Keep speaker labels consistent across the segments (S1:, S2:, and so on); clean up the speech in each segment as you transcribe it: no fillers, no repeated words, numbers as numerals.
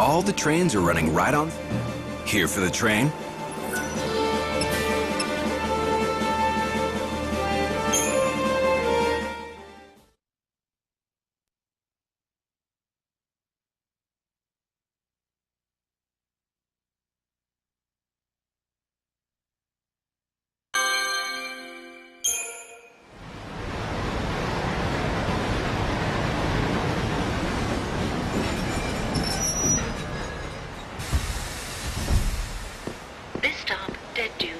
S1: All the trains are running right on. Here for the train?
S2: This stop, Dead Dunes.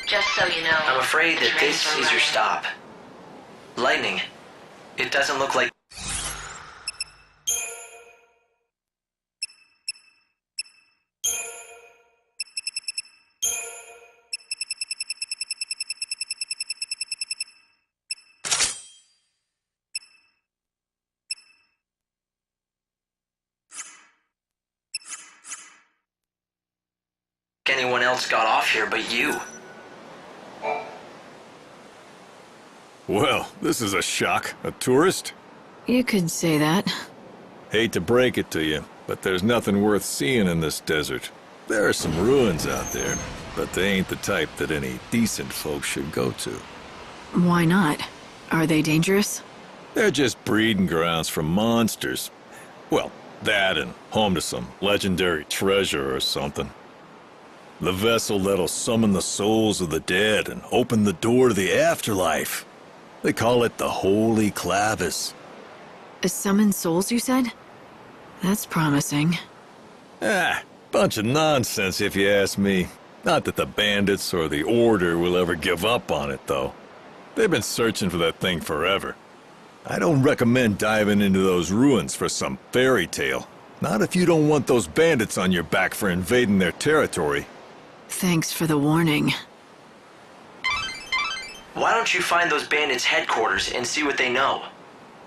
S2: Just so you know,
S3: I'm afraid
S2: the
S3: that
S2: trains
S3: this
S2: are
S3: is your
S2: running.
S3: stop. Lightning. It doesn't look like... anyone else got off here but you.
S4: Well, this is a shock. A tourist?
S5: You could say that.
S4: Hate to break it to you, but there's nothing worth seeing in this desert. There are some ruins out there, but they ain't the type that any decent folks should go to.
S5: Why not? Are they dangerous?
S4: They're just breeding grounds for monsters. Well, that and home to some legendary treasure or something. The vessel that'll summon the souls of the dead and open the door to the afterlife. They call it the Holy Clavis.
S5: Summon souls, you said? That's promising.
S4: Bunch of nonsense if you ask me. Not that the bandits or the Order will ever give up on it, though. They've been searching for that thing forever. I don't recommend diving into those ruins for some fairy tale. Not if you don't want those bandits on your back for invading their territory.
S5: Thanks for the warning.
S3: Why don't you find those bandits' headquarters and see what they know?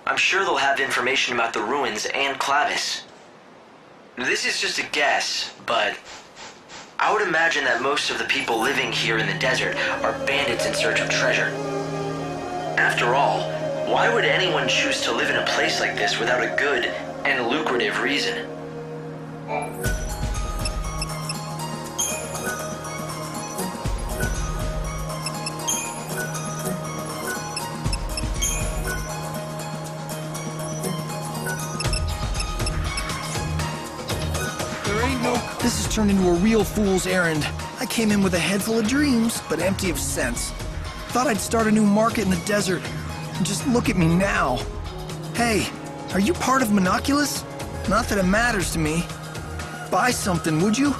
S3: I'm sure they'll have information about the ruins and Clavis. This is just a guess, but I would imagine that most of the people living here in the desert are bandits in search of treasure. After all, why would anyone choose to live in a place like this without a good and lucrative reason?
S6: This has turned into a real fool's errand. I came in with a head full of dreams, but empty of sense. Thought I'd start a new market in the desert. And just look at me now. Hey, are you part of Monoculus? Not that it matters to me. Buy something, would you?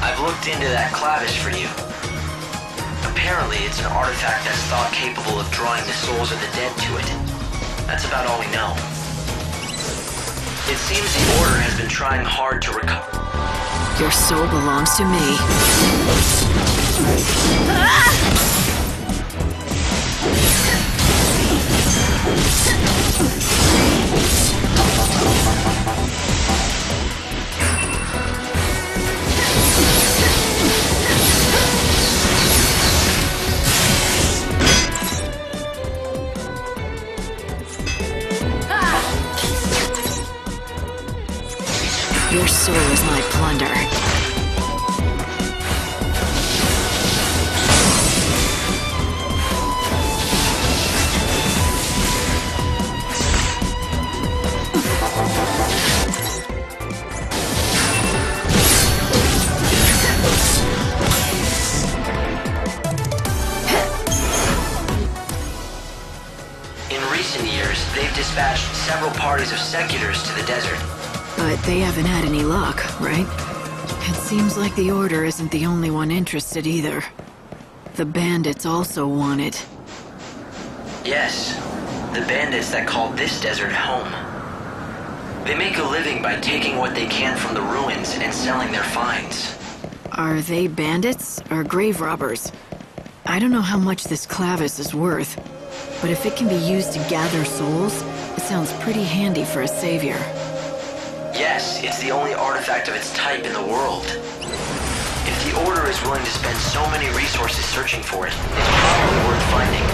S3: I've looked into that clavis for you. Apparently, it's an artifact that's thought capable of drawing the souls of the dead to it. That's about all we know. It seems the Order has been trying hard to recover.
S5: Your soul belongs to me. Your soul is my plunder.
S3: In recent years, they've dispatched several parties of seculars to the desert.
S5: But they haven't had any luck, right? It seems like the Order isn't the only one interested either. The bandits also want it.
S3: Yes, the bandits that call this desert home. They make a living by taking what they can from the ruins and selling their finds.
S5: Are they bandits or grave robbers? I don't know how much this clavis is worth, but if it can be used to gather souls, it sounds pretty handy for a savior.
S3: Yes, it's the only artifact of its type in the world. If the Order is willing to spend so many resources searching for it, it's probably worth finding.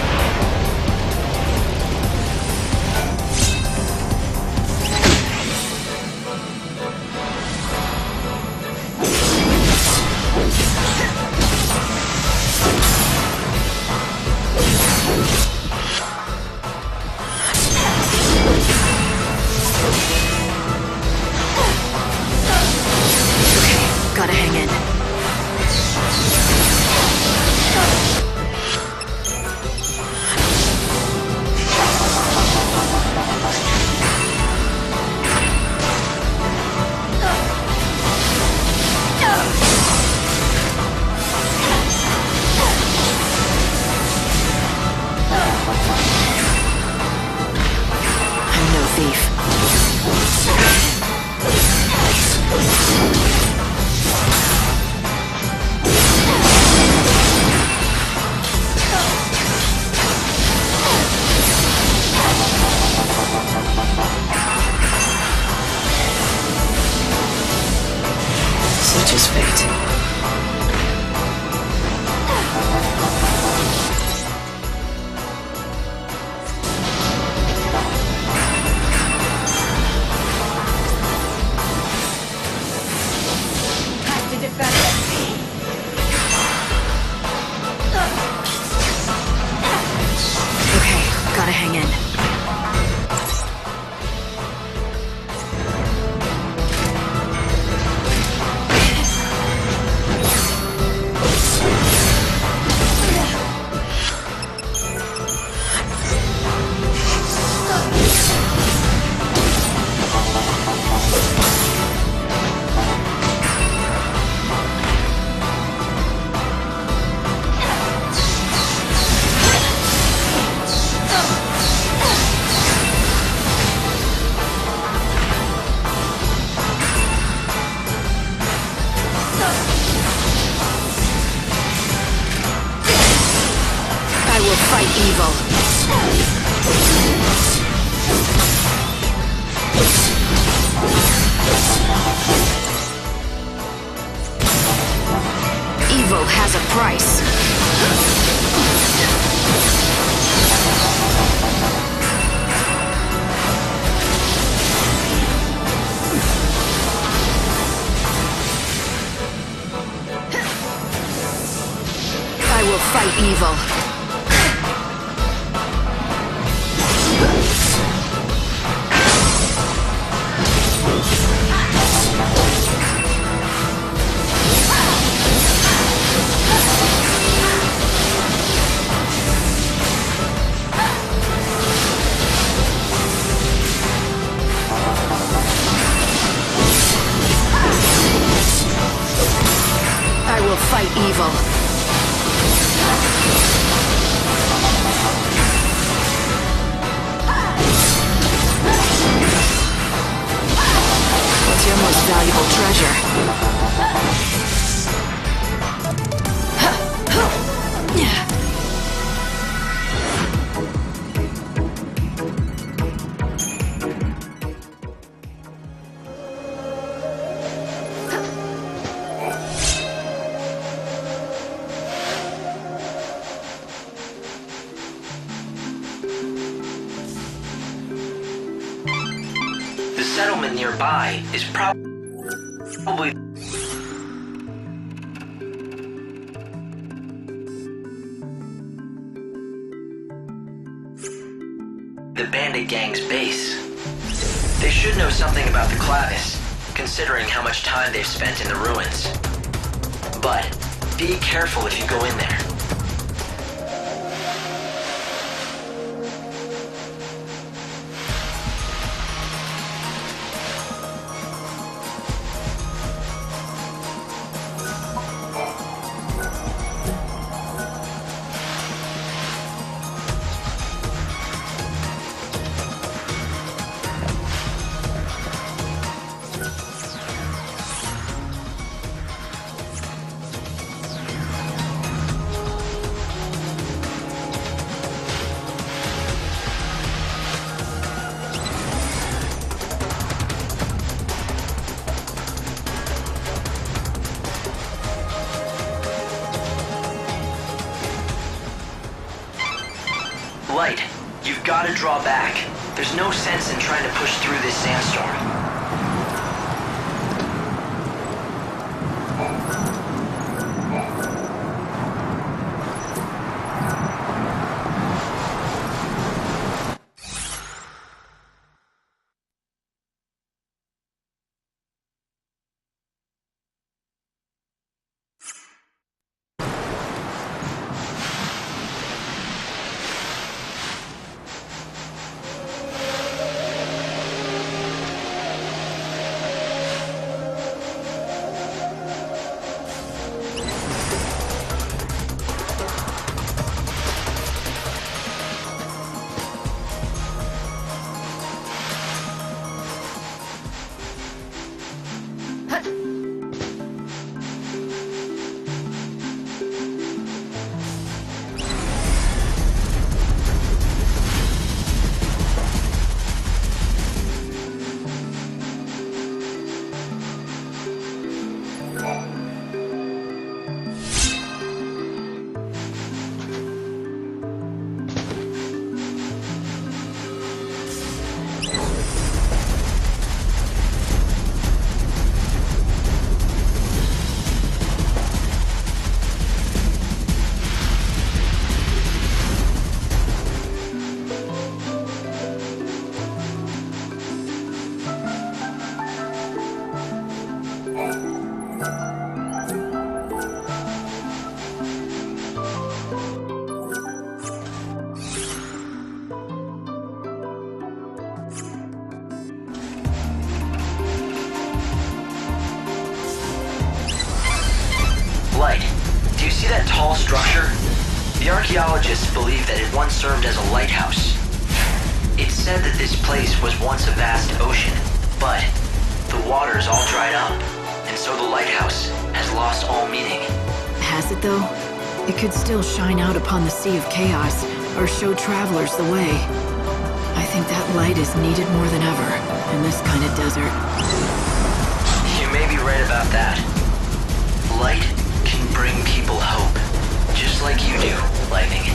S5: Gotta hang in. I'm no thief. Such is fate.
S7: Have to defend it.
S5: Okay, gotta hang in. I will fight evil. Evil has a price. I will fight evil. fight evil. What's your most valuable treasure?
S3: The settlement nearby is probably the bandit gang's base. They should know something about the Clavis, considering how much time they've spent in the ruins. But be careful if you go in there. Light, you've got to draw back. There's no sense in trying to push through this sandstorm. Light, do you see that tall structure? The archaeologists believe that it once served as a lighthouse. It's said that this place was once a vast ocean, but the water's all dried up, and so the lighthouse has lost all meaning.
S5: Has it though? It could still shine out upon the Sea of Chaos, or show travelers the way. I think that light is needed more than ever, in this kind of desert.
S3: You may be right about that. Light can bring people hope, just like you do, Lightning.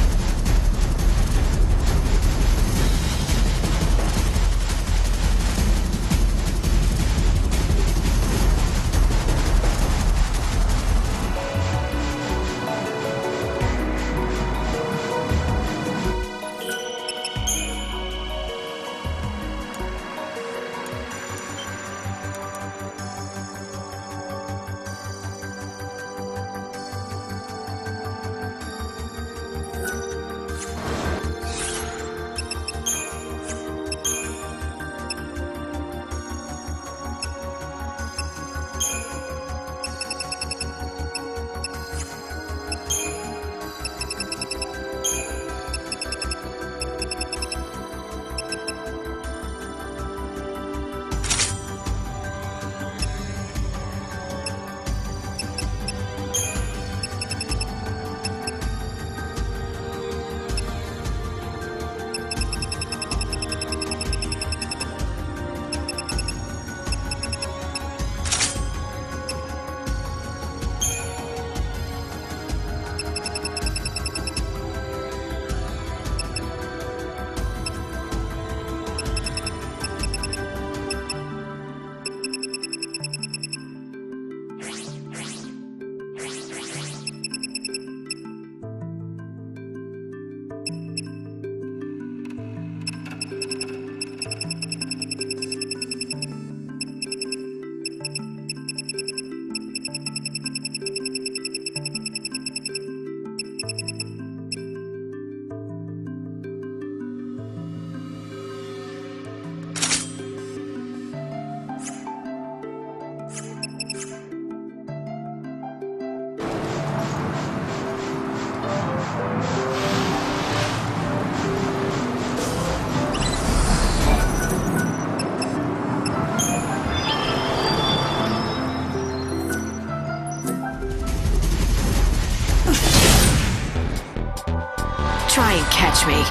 S5: catch me.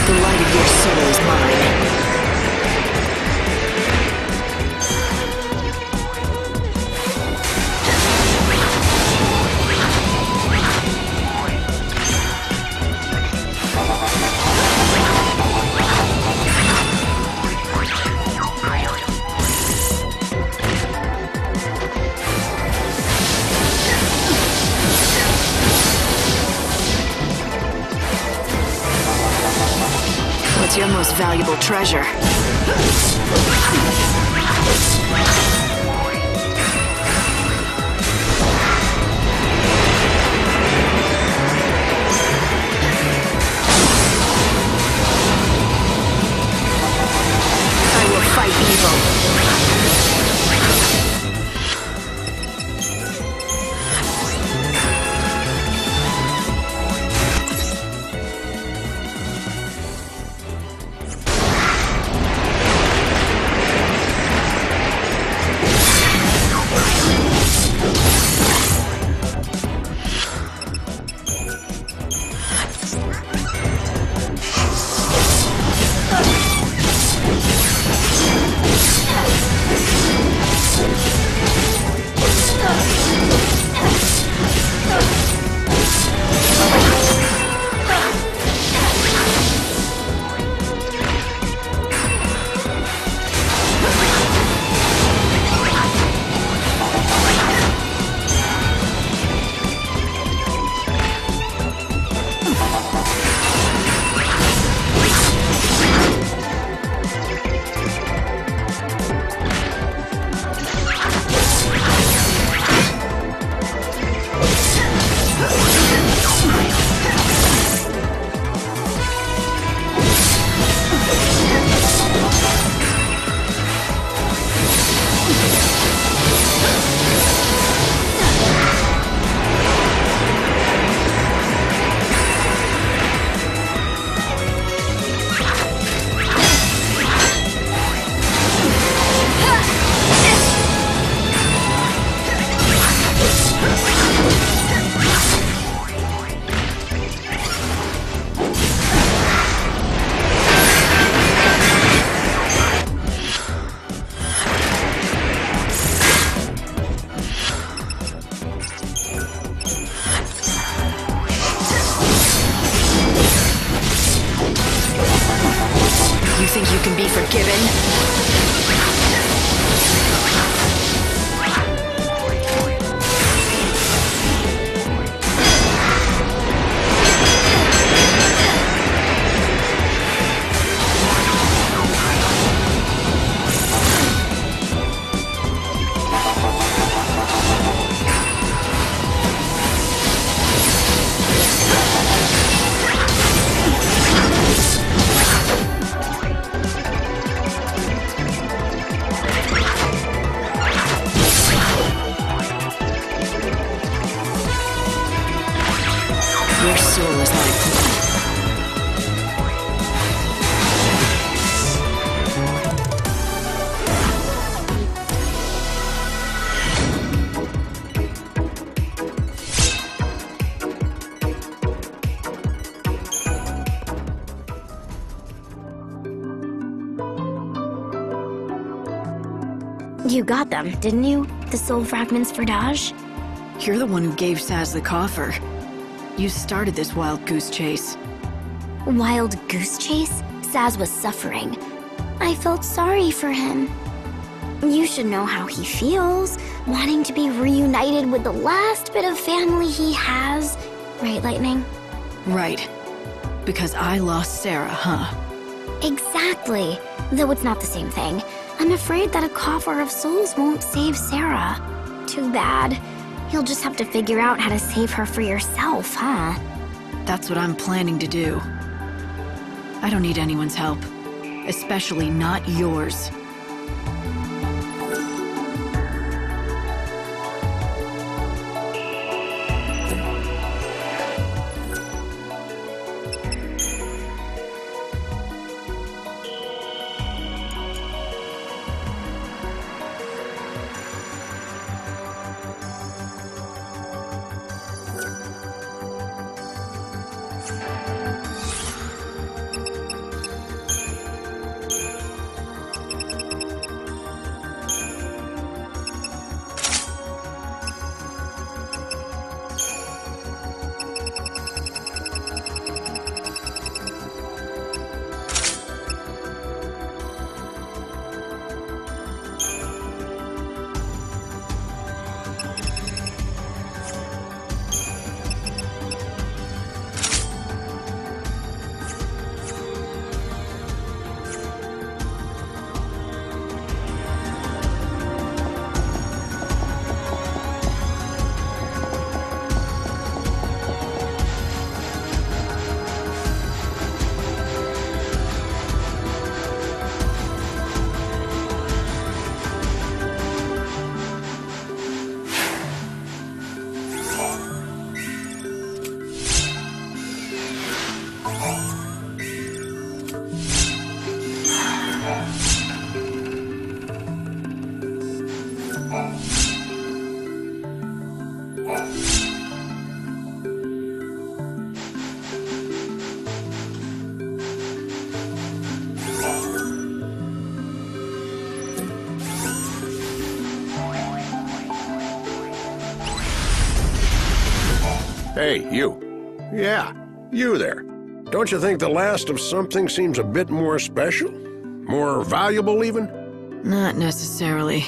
S5: The light of your soul is mine. What's your most valuable treasure? I will fight evil. You think you can be forgiven? Your soul is like
S7: You got them, didn't you? The soul fragments for Daj?
S5: You're the one who gave Saz the coffer. You started this wild goose chase.
S7: Wild goose chase? Saz was suffering. I felt sorry for him. You should know how he feels, wanting to be reunited with the last bit of family he has. Right, Lightning?
S5: Right. Because I lost Sarah, huh?
S7: Exactly. Though it's not the same thing. I'm afraid that a coffer of souls won't save Sarah. Too bad. You'll just have to figure out how to save her for yourself, huh?
S5: That's what I'm planning to do. I don't need anyone's help. Especially not yours.
S8: Hey, you. Yeah, you there. Don't you think the last of something seems a bit more special? More valuable, even?
S5: Not necessarily.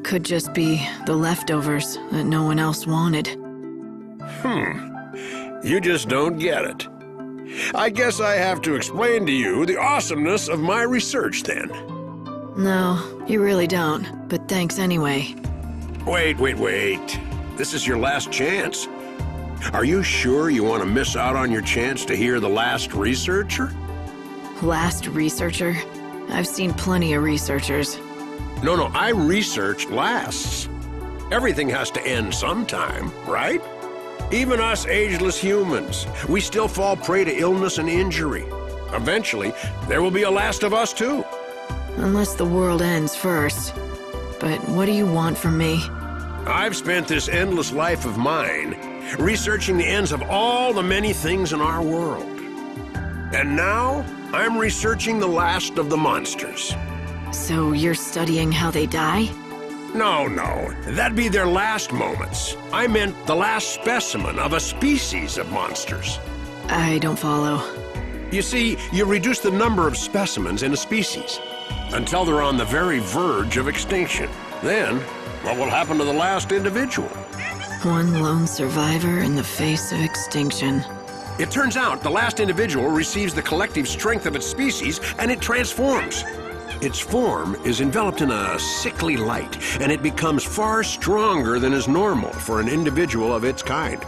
S5: Could just be the leftovers that no one else wanted.
S8: You just don't get it. I guess I have to explain to you the awesomeness of my research, then.
S5: No, you really don't, but thanks anyway.
S8: Wait. This is your last chance. Are you sure you want to miss out on your chance to hear the last researcher?
S5: Last researcher? I've seen plenty of researchers.
S8: No, I researched lasts. Everything has to end sometime, right? Even us ageless humans, we still fall prey to illness and injury. Eventually, there will be a last of us too.
S5: Unless the world ends first. But what do you want from me?
S8: I've spent this endless life of mine researching the ends of all the many things in our world. And now, I'm researching the last of the monsters.
S5: So you're studying how they die?
S8: No, that'd be their last moments. I meant the last specimen of a species of monsters.
S5: I don't follow.
S8: You see, you reduce the number of specimens in a species until they're on the very verge of extinction. Then, what will happen to the last individual?
S5: One lone survivor in the face of extinction.
S8: It turns out the last individual receives the collective strength of its species and it transforms. Its form is enveloped in a sickly light, and it becomes far stronger than is normal for an individual of its kind.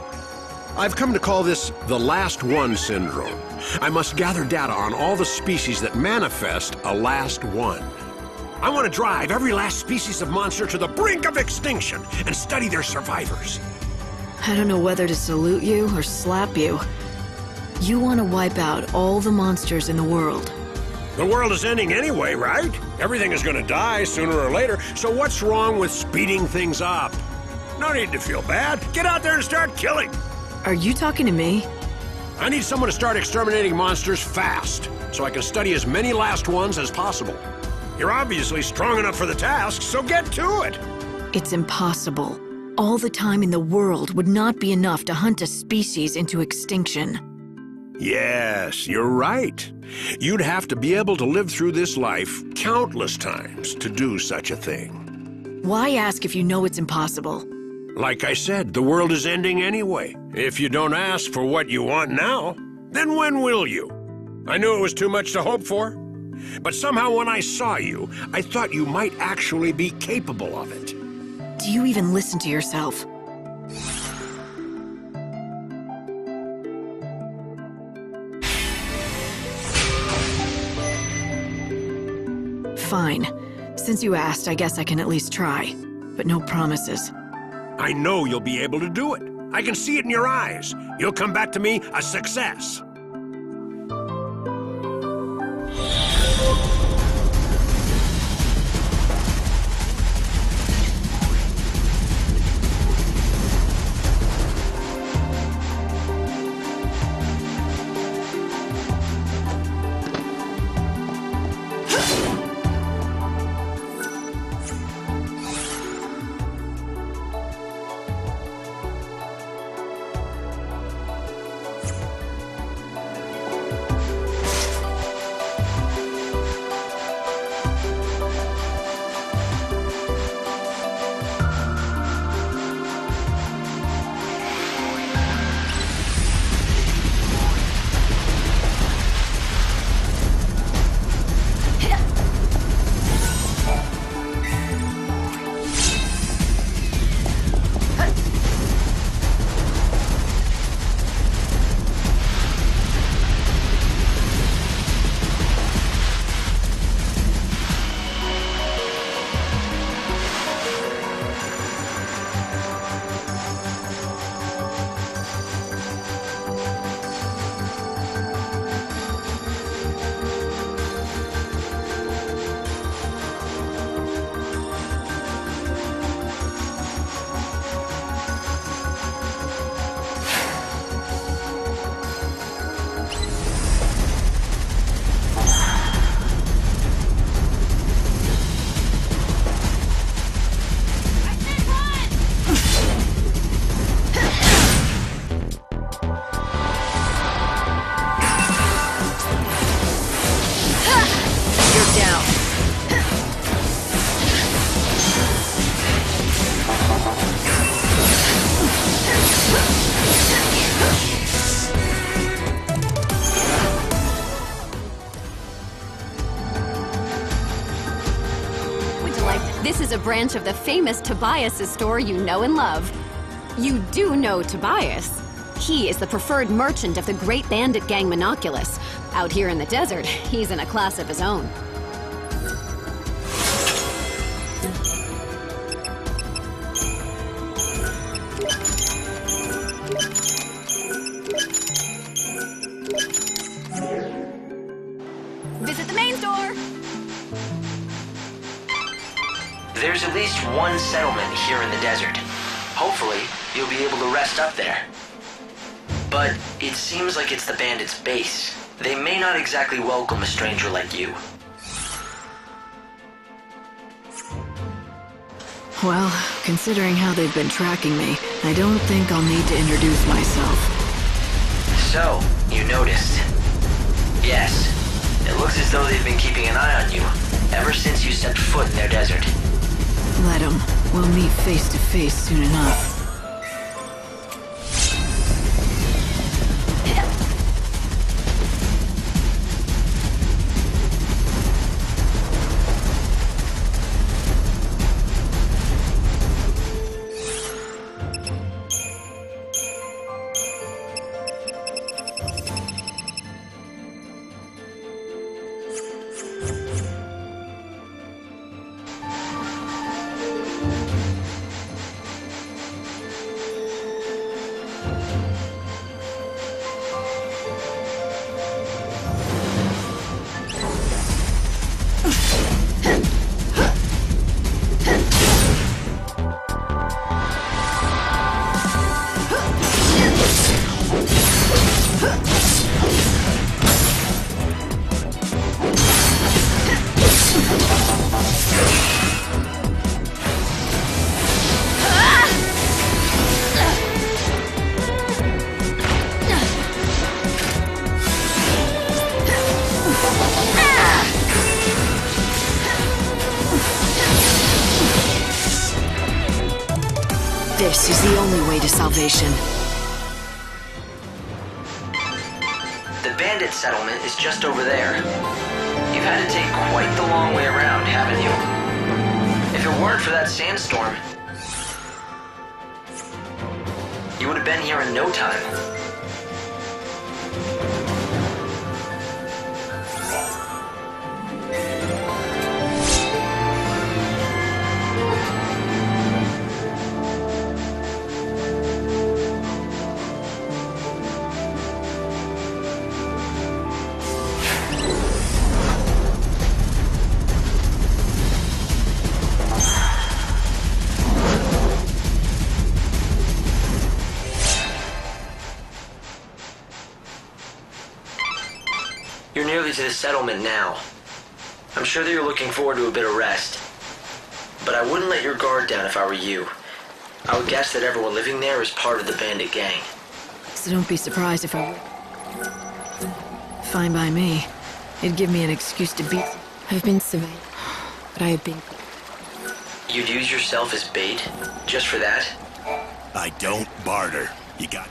S8: I've come to call this the Last One syndrome. I must gather data on all the species that manifest a last one. I want to drive every last species of monster to the brink of extinction and study their survivors.
S5: I don't know whether to salute you or slap you. You want to wipe out all the monsters in the world.
S8: The world is ending anyway, right? Everything is going to die sooner or later, so what's wrong with speeding things up? No need to feel bad. Get out there and start killing.
S5: Are you talking to me?
S8: I need someone to start exterminating monsters fast, so I can study as many last ones as possible. You're obviously strong enough for the task, so get to it.
S5: It's impossible. All the time in the world would not be enough to hunt a species into extinction.
S8: Yes, you're right. You'd have to be able to live through this life countless times to do such a thing.
S5: Why ask if you know it's impossible?
S8: Like I said, the world is ending anyway. If you don't ask for what you want now, then when will you? I knew it was too much to hope for. But somehow when I saw you, I thought you might actually be capable of it.
S5: Do you even listen to yourself? Fine. Since you asked, I guess I can at least try. But no promises.
S8: I know you'll be able to do it. I can see it in your eyes. You'll come back to me a success.
S9: This is a branch of the famous Tobias' store you know and love. You do know Tobias. He is the preferred merchant of the Great Bandit Gang Monoculus. Out here in the desert, he's in a class of his own. Visit the main store!
S3: There's at least one settlement here in the desert. Hopefully, you'll be able to rest up there. But it seems like it's the bandits' base. They may not exactly welcome a stranger like you.
S5: Well, considering how they've been tracking me, I don't think I'll need to introduce myself.
S3: So, you noticed. Yes, it looks as though they've been keeping an eye on you ever since you stepped foot in their desert.
S5: Let 'em. We'll meet face to face soon enough. This is the only way to salvation.
S3: The bandit settlement is just over there. You've had to take quite the long way around, haven't you? If it weren't for that sandstorm, you would have been here in no time. You're nearly to the settlement now. I'm sure that you're looking forward to a bit of rest. But I wouldn't let your guard down if I were you. I would guess that everyone living there is part of the bandit gang.
S5: So don't be surprised if I... Fine by me. It'd give me an excuse to beat... I've been surveyed, but I have been...
S3: You'd use yourself as bait? Just for that?
S10: I don't barter. You got...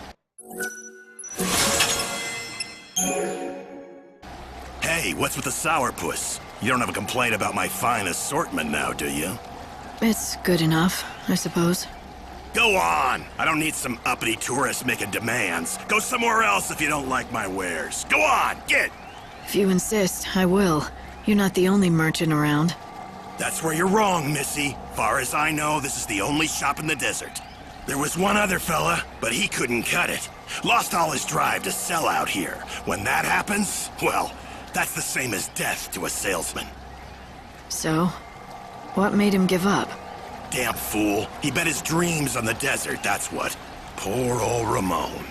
S10: Hey, what's with the sourpuss? You don't have a complaint about my fine assortment now, do you?
S5: It's good enough, I suppose.
S10: Go on! I don't need some uppity tourists making demands. Go somewhere else if you don't like my wares. Go on, get!
S5: If you insist, I will. You're not the only merchant around.
S10: That's where you're wrong, Missy. Far as I know, this is the only shop in the desert. There was one other fella, but he couldn't cut it. Lost all his drive to sell out here. When that happens, well, that's the same as death to a salesman.
S5: So? What made him give up?
S10: Damn fool. He bet his dreams on the desert, that's what. Poor old Ramon.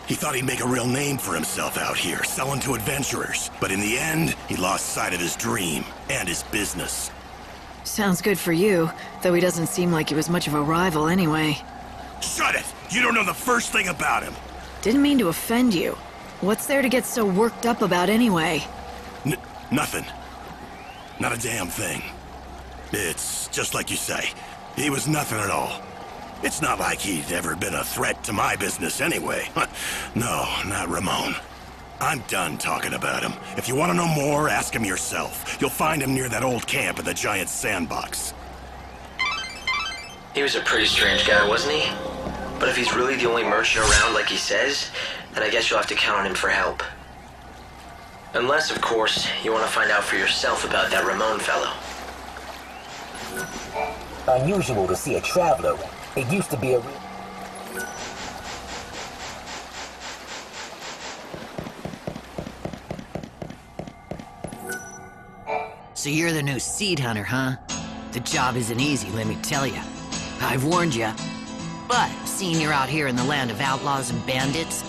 S10: He thought he'd make a real name for himself out here, selling to adventurers. But in the end, he lost sight of his dream and his business.
S5: Sounds good for you, though he doesn't seem like he was much of a rival anyway.
S10: Shut it! You don't know the first thing about him!
S5: Didn't mean to offend you. What's there to get so worked up about anyway?
S10: Nothing. Not a damn thing. It's just like you say. He was nothing at all. It's not like he'd ever been a threat to my business anyway. No, not Ramon. I'm done talking about him. If you want to know more, ask him yourself. You'll find him near that old camp in the giant sandbox.
S3: He was a pretty strange guy, wasn't he? But if he's really the only merchant around like he says, then I guess you'll have to count on him for help. Unless, of course, you want to find out for yourself about that Ramon fellow.
S11: Unusual to see a traveler. It used to be a...
S12: So you're the new seed hunter, huh? The job isn't easy, let me tell you. I've warned you. But, seeing you're out here in the land of outlaws and bandits,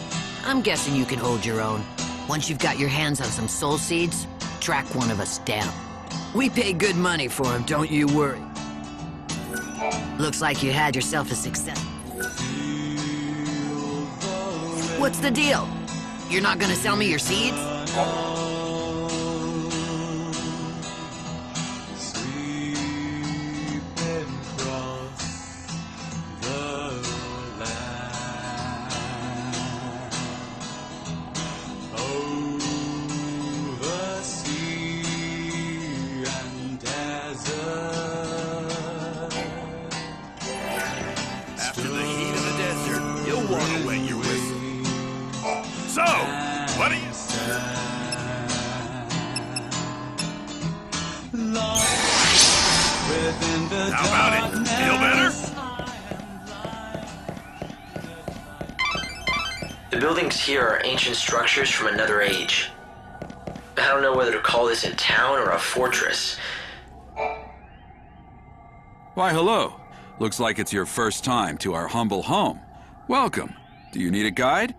S12: I'm guessing you can hold your own. Once you've got your hands on some soul seeds, track one of us down. We pay good money for them, don't you worry. Looks like you had yourself a success. What's the deal? You're not gonna sell me your seeds?
S10: After the heat of the desert, you'll want to wet your whistle. So, what do you say? How about it? Feel better?
S3: The buildings here are ancient structures from another age. I don't know whether to call this a town or a fortress.
S13: Why, hello. Looks like it's your first time to our humble home. Welcome. Do you need a guide?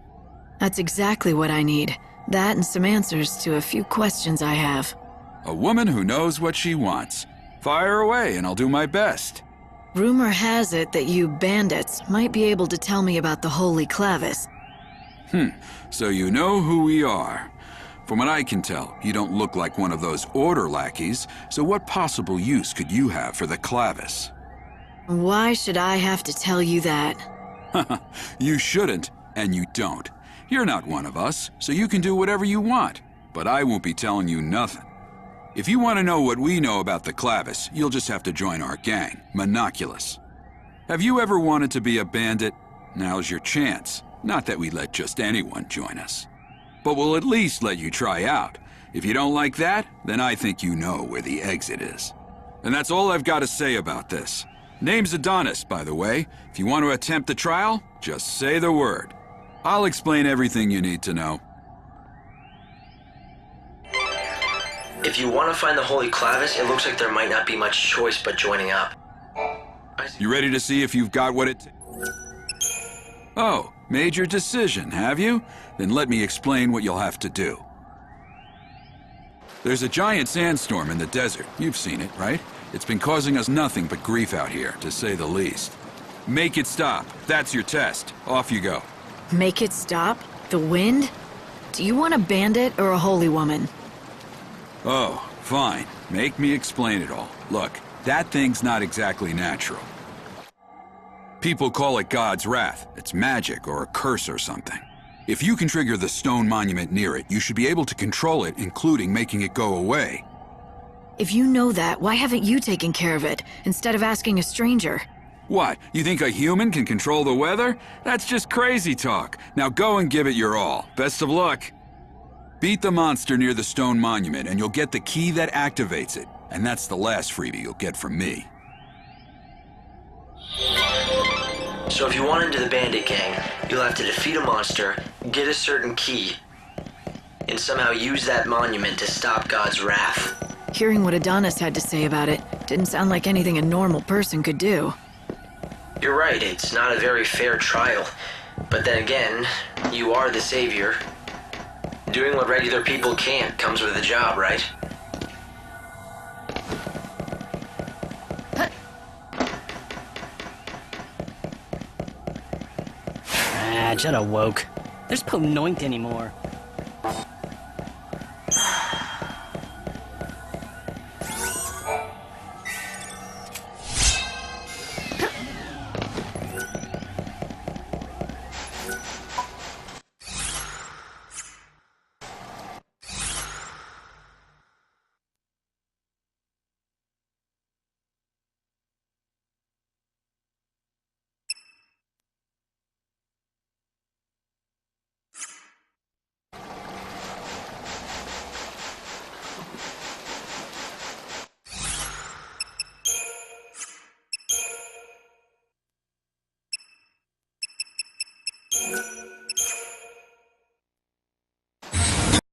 S5: That's exactly what I need. That and some answers to a few questions I have.
S13: A woman who knows what she wants. Fire away and I'll do my best.
S5: Rumor has it that you bandits might be able to tell me about the Holy Clavis.
S13: So you know who we are. From what I can tell, you don't look like one of those order lackeys, so what possible use could you have for the Clavis?
S5: Why should I have to tell you that?
S13: You shouldn't, and you don't. You're not one of us, so you can do whatever you want, but I won't be telling you nothing. If you want to know what we know about the Clavis, you'll just have to join our gang, Monoculus. Have you ever wanted to be a bandit? Now's your chance. Not that we let just anyone join us. But we'll at least let you try out. If you don't like that, then I think you know where the exit is. And that's all I've got to say about this. Name's Adonis, by the way. If you want to attempt the trial, just say the word. I'll explain everything you need to know.
S3: If you want to find the Holy Clavis, it looks like there might not be much choice but joining up.
S13: You ready to see if you've got what it... Oh, made your decision, have you? Then let me explain what you'll have to do. There's a giant sandstorm in the desert. You've seen it, right? It's been causing us nothing but grief out here, to say the least. Make it stop. That's your test. Off you go.
S5: Make it stop? The wind? Do you want a bandit or a holy woman?
S13: Oh, fine. Make me explain it all. Look, that thing's not exactly natural. People call it God's wrath. It's magic or a curse or something. If you can trigger the stone monument near it, you should be able to control it, including making it go away.
S5: If you know that, why haven't you taken care of it, instead of asking a stranger?
S13: What, you think a human can control the weather? That's just crazy talk. Now go and give it your all. Best of luck. Beat the monster near the stone monument, and you'll get the key that activates it. And that's the last freebie you'll get from me.
S3: So if you want into the bandit gang, you'll have to defeat a monster, get a certain key, and somehow use that monument to stop God's wrath.
S5: Hearing what Adonis had to say about it didn't sound like anything a normal person could do.
S3: You're right, it's not a very fair trial. But then again, you are the savior. Doing what regular people can't comes with the job, right?
S11: Judd awoke. There's no noink anymore.